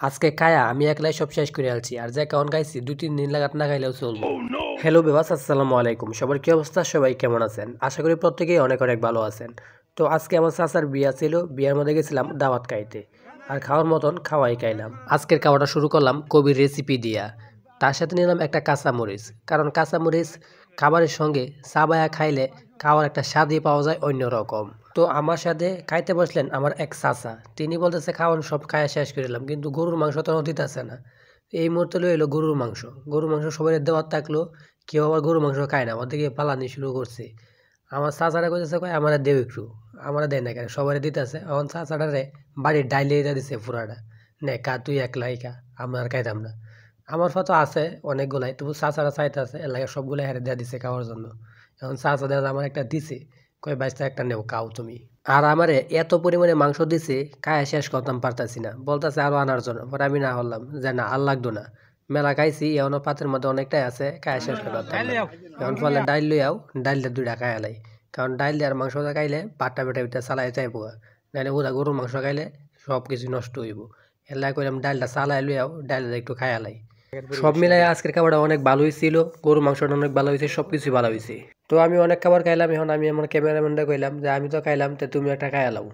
আজকে খায়া আমি একলাই সব শেষ করে আলছি আর যে কেমন খাইছি 2-3 দিন লাগাত না খাইলেও চলবো। হ্যালো বিবাস, আসসালামু আলাইকুম। সবার কি অবস্থা? সবাই কেমন আছেন? আশা করি প্রত্যেকেই অনেক অনেক ভালো আছেন। তো আজকে আমার চাচার বিয়া ছিল, বিয়ার মধ্যে গেছিলাম দাওয়াত খাইতে, আর খাওয়ার মতন খাওয়াই খাইলাম। আজকের খাওয়াটা শুরু করলাম কবির রেসিপি দিয়া। তার সাথে নিলাম একটা কাঁচামরিচ, কারণ কাঁচামরিচ খাবারের সঙ্গে চাবায়া খাইলে খাওয়ার একটা স্বাদই পাওয়া যায় অন্যরকম। তো আমার সাথে খাইতে বসলেন আমার এক চাচা। তিনি বলতেছে খাওয়ান সব খায়া শেষ করে দিলাম, কিন্তু গরুর মাংস তো দিতেছে না। এই মুহূর্তে লই এলো গরুর মাংস। গরুর মাংস সবাই দেওয়ার থাকলো, কেউ আবার গরুর মাংস খায় না, ওদিকে পালানি শুরু করছে। আমার চাচারা কইতেছে কয় আমার দেও একটু, আমার দেয় না কেন, সবাই দিতেছে। এখন চাচাটারে বাড়ির ডাইলে এটা দিছে পুরাটা, নে কা তুই একলাই খা, আমরা আর খাইতাম না। আমার ফটো আছে অনেকগুলাই, তবু চাচারা চাইতেছে এর লাগে সবগুলো হেরে দেওয়া দিছে খাওয়ার জন্য। এখন চাচা দেওয়া আমার একটা দিছে, কয় বাইশটা একটা নেও খাও তুমি। আর আমারে এত পরিমাণে মাংস দিছে খায়া শেষ করতাম পারতাছি না, বলতেছে আরো আনার জন্য। পরে আমি না হলাম যে না আর লাগতো না, মেলা খাইছি, এখনো পাতের মধ্যে অনেকটাই আছে, খায়া শেষ করতে পারতাম না। এখন ফলে ডাইল লই আও, ডাইলটা 2টা খায়া লাই, কারণ ডাইল দিয়ে আর মাংস খাইলে পাটটা বেটা বেটা চালাই যাইবো, নাহলে ওরা গরুর মাংস খাইলে সব কিছু নষ্ট হইব। এর লাগে কইলাম ডাইলটা চালাই লই আও, ডাইলটা একটু খায়া লাই। সব মিলাই আজকের খাবারটা অনেক ভালো হয়েছিল, গরুর মাংসটা অনেক ভালো হয়েছে, সবকিছু ভালো হয়েছে। তো আমি অনেক খাবার খাইলাম, এখন আমি আমার ক্যামেরাম্যানটা কইলাম যে আমি তো খাইলাম, তো তুমি একটা খাইয়া লাও।